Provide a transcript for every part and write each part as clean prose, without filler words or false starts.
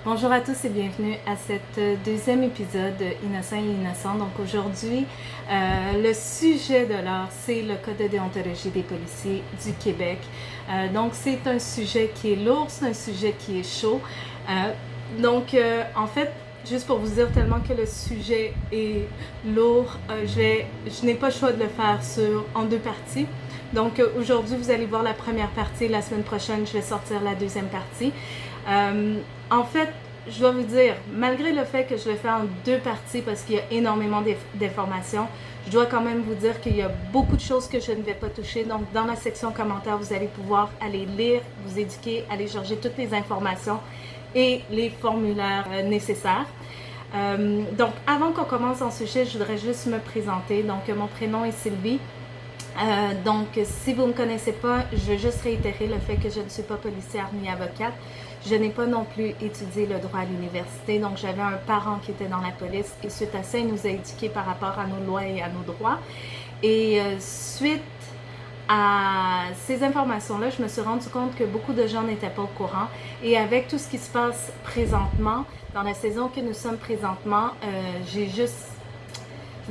Bonjour à tous et bienvenue à cet deuxième épisode de Innocent et Innocent. Donc aujourd'hui, le sujet de l'heure, c'est le Code de déontologie des policiers du Québec. Donc c'est un sujet qui est lourd, c'est un sujet qui est chaud. En fait, juste pour vous dire tellement que le sujet est lourd, je n'ai pas le choix de le faire en deux parties. Donc aujourd'hui, vous allez voir la première partie. La semaine prochaine, je vais sortir la deuxième partie. En fait, je dois vous dire, malgré le fait que je le fais en deux parties parce qu'il y a énormément d'informations, je dois quand même vous dire qu'il y a beaucoup de choses que je ne vais pas toucher. Donc, dans la section commentaires, vous allez pouvoir aller lire, vous éduquer, aller chercher toutes les informations et les formulaires nécessaires. Donc, avant qu'on commence en sujet, je voudrais juste me présenter. Donc, mon prénom est Sylvie. Donc, si vous ne me connaissez pas, je veux juste réitérer le fait que je ne suis pas policière ni avocate. Je n'ai pas non plus étudié le droit à l'université, donc j'avais un parent qui était dans la police et suite à ça, il nous a éduqués par rapport à nos lois et à nos droits. Et suite à ces informations-là, je me suis rendu compte que beaucoup de gens n'étaient pas au courant. Et avec tout ce qui se passe présentement, dans la saison que nous sommes présentement, je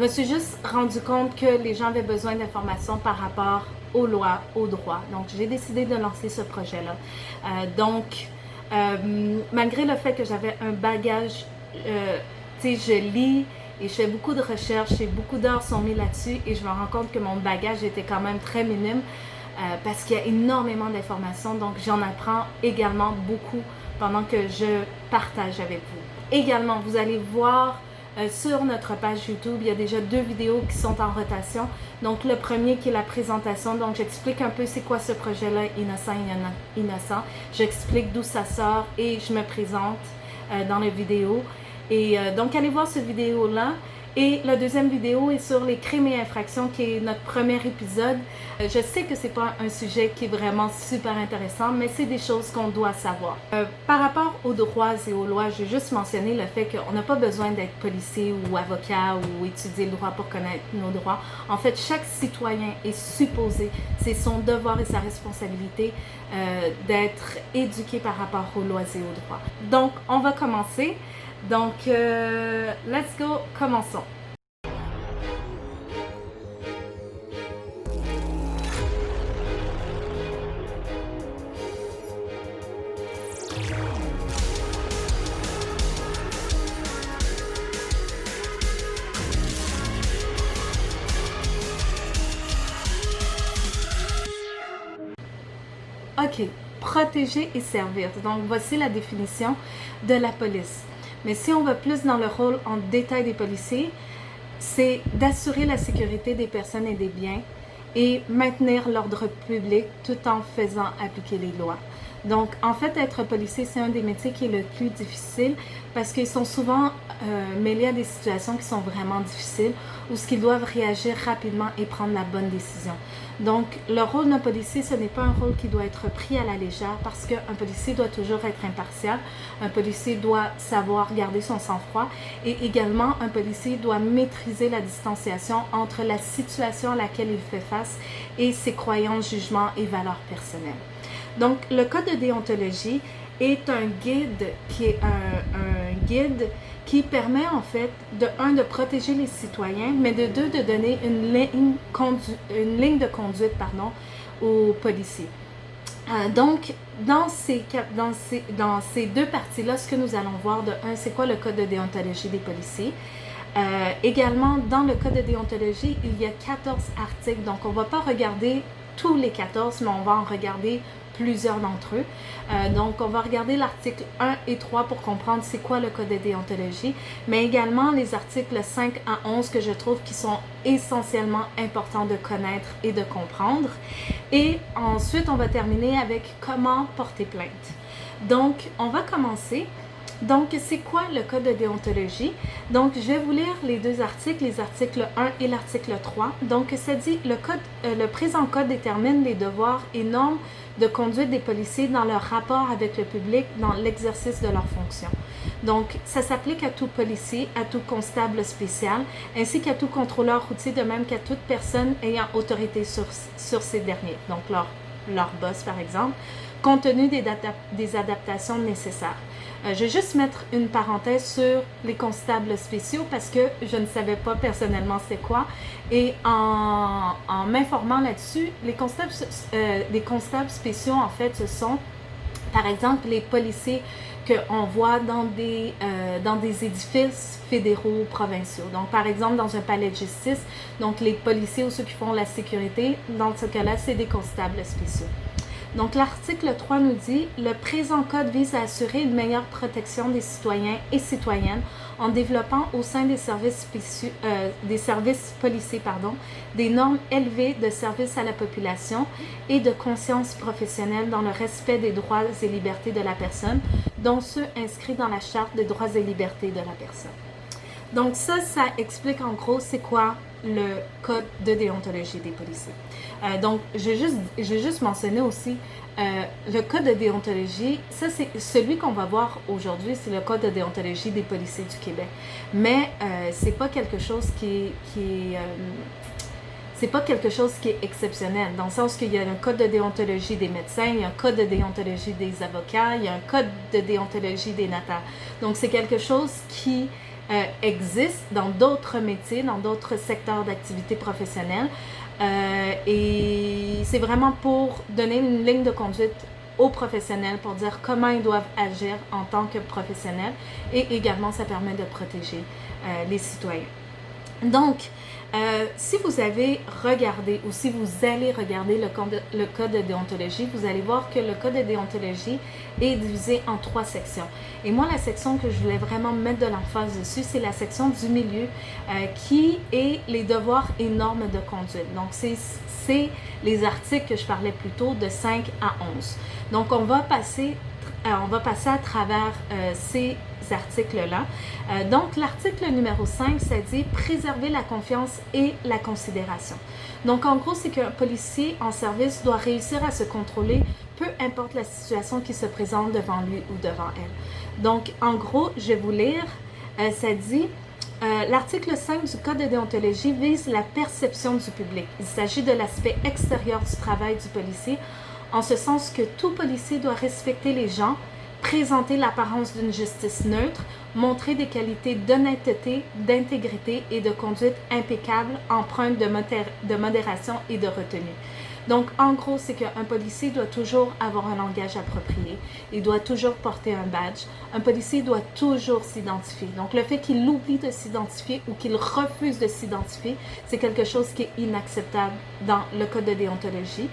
me suis juste rendu compte que les gens avaient besoin d'informations par rapport aux lois, aux droits. Donc, j'ai décidé de lancer ce projet-là. Malgré le fait que j'avais un bagage, je lis et je fais beaucoup de recherches et beaucoup d'heures sont mises là-dessus et je me rends compte que mon bagage était quand même très minime parce qu'il y a énormément d'informations. Donc, j'en apprends également beaucoup pendant que je partage avec vous. Également, vous allez voir sur notre page YouTube, il y a déjà 2 vidéos qui sont en rotation. Donc, le premier qui est la présentation. Donc, j'explique un peu c'est quoi ce projet-là, Innocent et Innocent. J'explique d'où ça sort et je me présente dans la vidéo. Et donc, allez voir cette vidéo-là. Et la deuxième vidéo est sur les crimes et infractions, qui est notre premier épisode. Je sais que c'est pas un sujet qui est vraiment super intéressant, mais c'est des choses qu'on doit savoir. Par rapport aux droits et aux lois, j'ai juste mentionné le fait qu'on n'a pas besoin d'être policier ou avocat ou étudier le droit pour connaître nos droits. En fait, chaque citoyen est supposé, c'est son devoir et sa responsabilité d'être éduqué par rapport aux lois et aux droits. Donc, on va commencer. Donc, let's go, commençons. OK, protéger et servir. Donc, voici la définition de la police. Mais si on va plus dans le rôle en détail des policiers, c'est d'assurer la sécurité des personnes et des biens et maintenir l'ordre public tout en faisant appliquer les lois. Donc, en fait, être policier, c'est un des métiers qui est le plus difficile parce qu'ils sont souvent mêlés à des situations qui sont vraiment difficiles où ce qu'ils doivent réagir rapidement et prendre la bonne décision. Donc, le rôle d'un policier, ce n'est pas un rôle qui doit être pris à la légère parce qu'un policier doit toujours être impartial. Un policier doit savoir garder son sang-froid et également, un policier doit maîtriser la distanciation entre la situation à laquelle il fait face et ses croyances, jugements et valeurs personnelles. Donc, le code de déontologie est un guide qui est un guide qui permet en fait de protéger les citoyens, mais de donner une ligne de conduite aux policiers. Donc, dans ces deux parties-là, ce que nous allons voir de un, c'est quoi le code de déontologie des policiers. Également, dans le code de déontologie, il y a 14 articles, donc on ne va pas regarder tous les 14, mais on va en regarder plusieurs d'entre eux. Donc, on va regarder l'article 1 et 3 pour comprendre c'est quoi le code de déontologie, mais également les articles 5 à 11 que je trouve qui sont essentiellement importants de connaître et de comprendre. Et ensuite, on va terminer avec comment porter plainte. Donc, on va commencer. Donc, c'est quoi le code de déontologie? Donc, je vais vous lire les deux articles, les articles 1 et l'article 3. Donc, ça dit, le présent code détermine les devoirs et normes de conduite des policiers dans leur rapport avec le public dans l'exercice de leurs fonctions. Donc, ça s'applique à tout policier, à tout constable spécial, ainsi qu'à tout contrôleur routier, de même qu'à toute personne ayant autorité sur ces derniers, donc leur boss par exemple, compte tenu des adaptations nécessaires. Je vais juste mettre une parenthèse sur les constables spéciaux parce que je ne savais pas personnellement c'est quoi. Et en m'informant là-dessus, les constables spéciaux, en fait, ce sont, par exemple, les policiers qu'on voit dans des édifices fédéraux, provinciaux. Donc, par exemple, dans un palais de justice, donc les policiers ou ceux qui font la sécurité, dans ce cas-là, c'est des constables spéciaux. Donc, l'article 3 nous dit « Le présent code vise à assurer une meilleure protection des citoyens et citoyennes en développant au sein des services policiers des normes élevées de service à la population et de conscience professionnelle dans le respect des droits et libertés de la personne, dont ceux inscrits dans la Charte des droits et libertés de la personne. » Donc ça explique en gros c'est quoi le code de déontologie des policiers. Donc, je vais juste mentionner aussi le code de déontologie. Ça, c'est celui qu'on va voir aujourd'hui, c'est le code de déontologie des policiers du Québec. Mais c'est pas quelque chose c'est pas quelque chose qui est exceptionnel, dans le sens qu'il y a un code de déontologie des médecins, il y a un code de déontologie des avocats, il y a un code de déontologie des notaires. Donc, c'est quelque chose qui existe dans d'autres métiers, dans d'autres secteurs d'activité professionnelle. Et c'est vraiment pour donner une ligne de conduite aux professionnels pour dire comment ils doivent agir en tant que professionnels et également ça permet de protéger les citoyens. Donc, si vous avez regardé ou si vous allez regarder le code de déontologie, vous allez voir que le code de déontologie est divisé en 3 sections. Et moi, la section que je voulais vraiment mettre de l'emphase dessus, c'est la section du milieu qui est les devoirs et normes de conduite. Donc, c'est les articles que je parlais plus tôt de 5 à 11. Donc, on va passer à travers ces articles-là. Donc, l'article numéro 5, ça dit « Préserver la confiance et la considération ». Donc, en gros, c'est qu'un policier en service doit réussir à se contrôler, peu importe la situation qui se présente devant lui ou devant elle. Donc, en gros, je vais vous lire, ça dit l'article 5 du Code de déontologie vise la perception du public. Il s'agit de l'aspect extérieur du travail du policier, en ce sens que tout policier doit respecter les gens, présenter l'apparence d'une justice neutre, montrer des qualités d'honnêteté, d'intégrité et de conduite impeccable, empreintes de modération et de retenue. Donc, en gros, c'est qu'un policier doit toujours avoir un langage approprié, il doit toujours porter un badge, un policier doit toujours s'identifier. Donc, le fait qu'il oublie de s'identifier ou qu'il refuse de s'identifier, c'est quelque chose qui est inacceptable dans le code de déontologie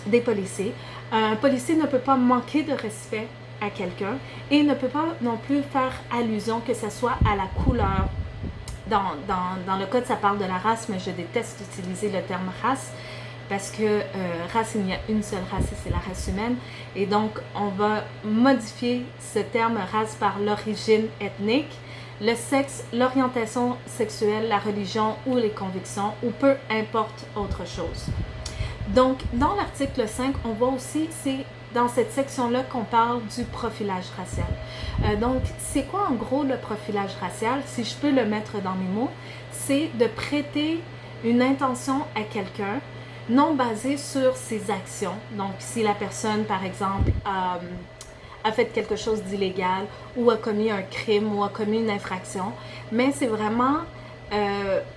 des policiers. Un policier ne peut pas manquer de respect à quelqu'un et ne peut pas non plus faire allusion que ce soit à la couleur. Dans le code, ça parle de la race, mais je déteste utiliser le terme race parce que race, il y a une seule race et c'est la race humaine. Et donc, on va modifier ce terme race par l'origine ethnique, le sexe, l'orientation sexuelle, la religion ou les convictions ou peu importe autre chose. Donc, dans l'article 5, on voit aussi, c'est dans cette section-là qu'on parle du profilage racial. Donc, c'est quoi en gros le profilage racial? Si je peux le mettre dans mes mots, c'est de prêter une intention à quelqu'un non basée sur ses actions. Donc, si la personne, par exemple, a fait quelque chose d'illégal ou a commis un crime ou a commis une infraction, mais c'est vraiment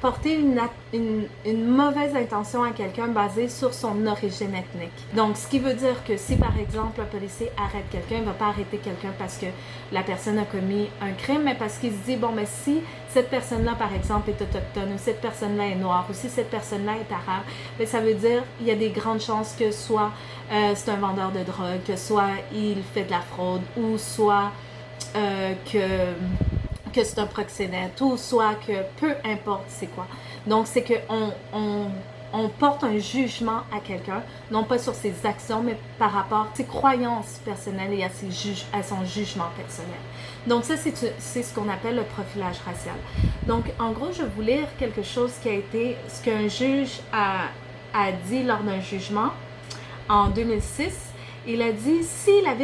porter une mauvaise intention à quelqu'un basée sur son origine ethnique. Donc, ce qui veut dire que si, par exemple, un policier arrête quelqu'un, il ne va pas arrêter quelqu'un parce que la personne a commis un crime, mais parce qu'il se dit, bon, mais si cette personne-là, par exemple, est autochtone, ou cette personne-là est noire, ou si cette personne-là est arabe, bien, ça veut dire qu'il y a des grandes chances que soit c'est un vendeur de drogue, que soit il fait de la fraude, ou soit que c'est un proxénète ou soit que peu importe c'est quoi. Donc, c'est qu'on porte un jugement à quelqu'un, non pas sur ses actions, mais par rapport à ses croyances personnelles et à son jugement personnel. Donc, ça, c'est ce qu'on appelle le profilage racial. Donc, en gros, je vais vous lire quelque chose ce qu'un juge a dit lors d'un jugement en 2006. Il a dit, si le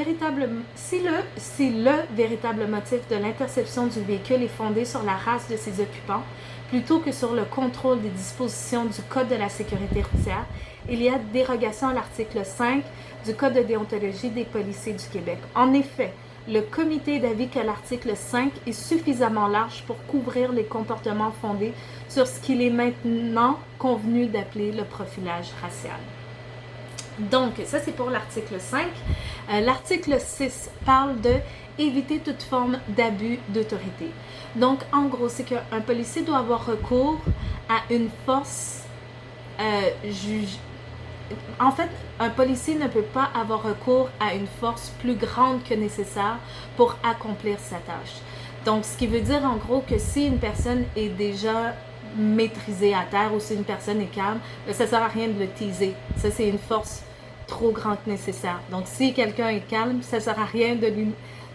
véritable motif de l'interception du véhicule est fondé sur la race de ses occupants, plutôt que sur le contrôle des dispositions du Code de la sécurité routière, il y a dérogation à l'article 5 du Code de déontologie des policiers du Québec. En effet, le comité est d'avis que l'article 5 est suffisamment large pour couvrir les comportements fondés sur ce qu'il est maintenant convenu d'appeler le profilage racial. Donc, ça c'est pour l'article 5. L'article 6 parle de éviter toute forme d'abus d'autorité. Donc, en gros, c'est qu'un policier doit avoir recours à une force En fait, un policier ne peut pas avoir recours à une force plus grande que nécessaire pour accomplir sa tâche. Donc, ce qui veut dire en gros que si une personne est déjà maîtrisée à terre ou si une personne est calme, ça ne sert à rien de le teaser. Ça, c'est une force trop grande que nécessaire. Donc, si quelqu'un est calme, ça ne sert à rien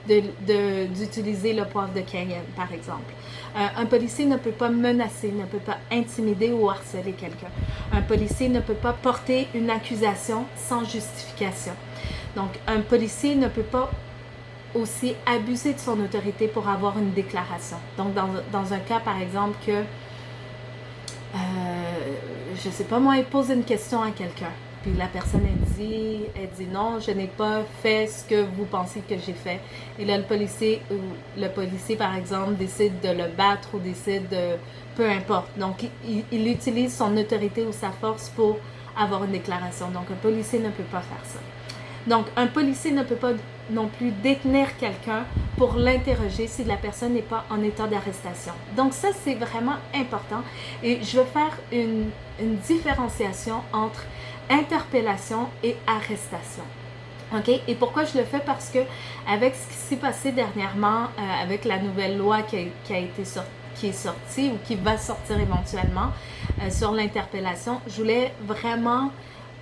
d'utiliser le poivre de Cayenne, par exemple. Un policier ne peut pas menacer, ne peut pas intimider ou harceler quelqu'un. Un policier ne peut pas porter une accusation sans justification. Donc, un policier ne peut pas aussi abuser de son autorité pour avoir une déclaration. Donc, dans un cas, par exemple, que, je ne sais pas moi, il pose une question à quelqu'un. Puis la personne, elle dit non, je n'ai pas fait ce que vous pensez que j'ai fait. Et là, le policier, par exemple, décide de le battre ou décide de... Peu importe. Donc, il utilise son autorité ou sa force pour avoir une déclaration. Donc, un policier ne peut pas faire ça. Donc, un policier ne peut pas non plus détenir quelqu'un pour l'interroger si la personne n'est pas en état d'arrestation. Donc, ça, c'est vraiment important. Et je veux faire une différenciation entre interpellation et arrestation. OK? Et pourquoi je le fais? Parce que avec ce qui s'est passé dernièrement, avec la nouvelle loi qui est sortie ou qui va sortir éventuellement sur l'interpellation, je voulais vraiment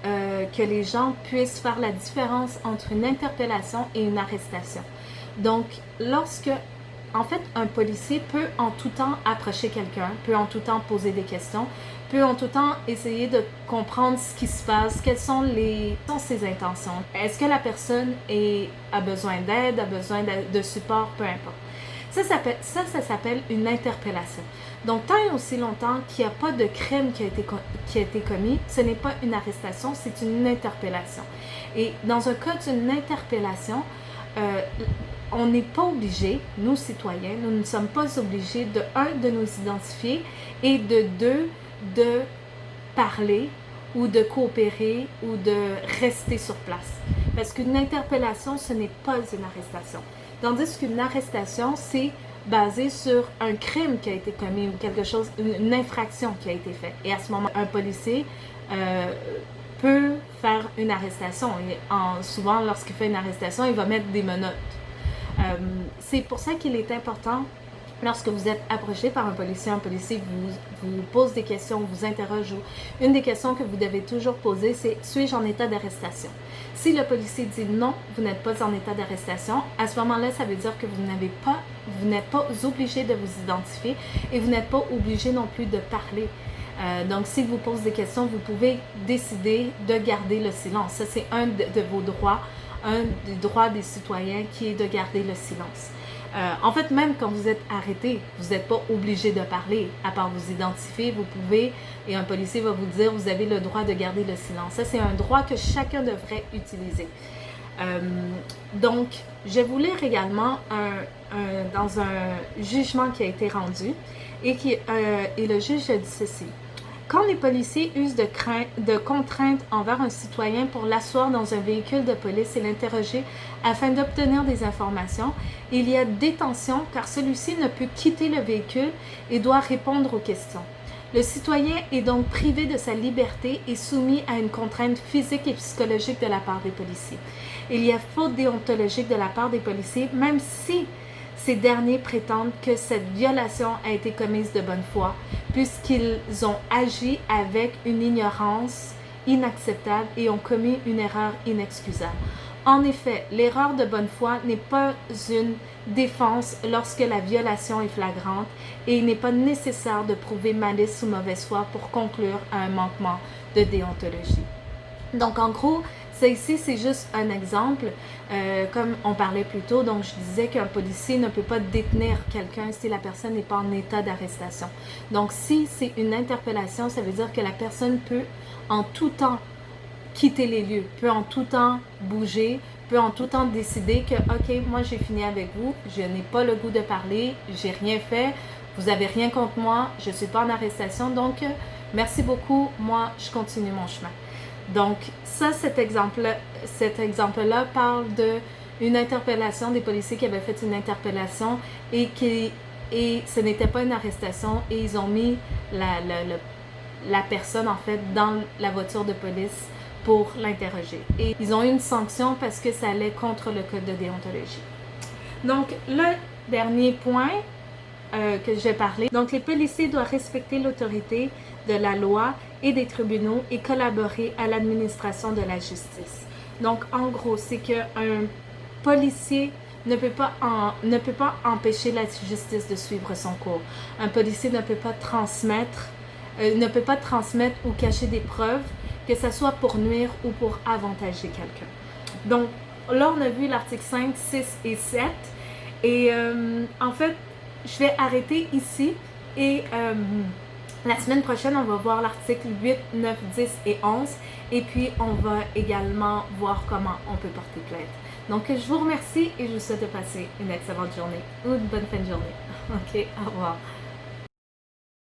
que les gens puissent faire la différence entre une interpellation et une arrestation. Donc, en fait, un policier peut en tout temps approcher quelqu'un, peut en tout temps poser des questions, peut en tout temps essayer de comprendre ce qui se passe, quelles sont ses intentions. Est-ce que la personne a besoin d'aide, a besoin de support, peu importe. Ça s'appelle une interpellation. Donc, tant et aussi longtemps qu'il n'y a pas de crime qui a été commis, ce n'est pas une arrestation, c'est une interpellation. Et dans un cas d'une interpellation, on n'est pas obligé, nous citoyens, nous ne sommes pas obligés de nous identifier et de parler ou de coopérer ou de rester sur place. Parce qu'une interpellation, ce n'est pas une arrestation. Tandis qu'une arrestation, c'est basé sur un crime qui a été commis ou une infraction qui a été faite. Et à ce moment, un policier peut faire une arrestation. Et souvent, lorsqu'il fait une arrestation, il va mettre des menottes. C'est pour ça qu'il est important, lorsque vous êtes approché par un policier vous pose des questions, vous interroge. Une des questions que vous devez toujours poser, c'est « Suis-je en état d'arrestation ?» Si le policier dit non, vous n'êtes pas en état d'arrestation, à ce moment-là, ça veut dire que vous n'êtes pas obligé de vous identifier et vous n'êtes pas obligé non plus de parler. Donc, s'il vous pose des questions, vous pouvez décider de garder le silence. Ça, c'est un de vos droits, un des droits des citoyens qui est de garder le silence. En fait, même quand vous êtes arrêté, vous n'êtes pas obligé de parler. À part vous identifier, vous pouvez, et un policier va vous dire, vous avez le droit de garder le silence. Ça, c'est un droit que chacun devrait utiliser. Donc, je vais vous lire également dans un jugement qui a été rendu, et le juge a dit ceci. Quand les policiers usent de contraintes envers un citoyen pour l'asseoir dans un véhicule de police et l'interroger afin d'obtenir des informations, il y a détention car celui-ci ne peut quitter le véhicule et doit répondre aux questions. Le citoyen est donc privé de sa liberté et soumis à une contrainte physique et psychologique de la part des policiers. Il y a faute déontologique de la part des policiers, même si ces derniers prétendent que cette violation a été commise de bonne foi, puisqu'ils ont agi avec une ignorance inacceptable et ont commis une erreur inexcusable. En effet, l'erreur de bonne foi n'est pas une défense lorsque la violation est flagrante et il n'est pas nécessaire de prouver malice ou mauvaise foi pour conclure à un manquement de déontologie. Donc, en gros, ça ici, c'est juste un exemple, comme on parlait plus tôt. Donc, je disais qu'un policier ne peut pas détenir quelqu'un si la personne n'est pas en état d'arrestation. Donc, si c'est une interpellation, ça veut dire que la personne peut en tout temps quitter les lieux, peut en tout temps bouger, peut en tout temps décider que, OK, moi j'ai fini avec vous, je n'ai pas le goût de parler, j'ai rien fait, vous n'avez rien contre moi, je ne suis pas en arrestation, donc merci beaucoup, moi je continue mon chemin. Donc ça, cet exemple-là parle d'une interpellation, des policiers qui avaient fait une interpellation et ce n'était pas une arrestation et ils ont mis la personne en fait dans la voiture de police pour l'interroger. Et ils ont eu une sanction parce que ça allait contre le code de déontologie. Donc le dernier point que j'ai parlé, donc les policiers doivent respecter l'autorité de la loi et des tribunaux et collaborer à l'administration de la justice. Donc en gros, c'est qu'un policier ne peut pas empêcher la justice de suivre son cours. Un policier ne peut pas transmettre ou cacher des preuves, que ce soit pour nuire ou pour avantager quelqu'un. Donc là, on a vu l'article 5, 6 et 7. Et en fait, je vais arrêter ici et la semaine prochaine, on va voir l'article 8, 9, 10 et 11. Et puis, on va également voir comment on peut porter plainte. Donc, je vous remercie et je vous souhaite de passer une excellente journée ou une bonne fin de journée. OK, au revoir.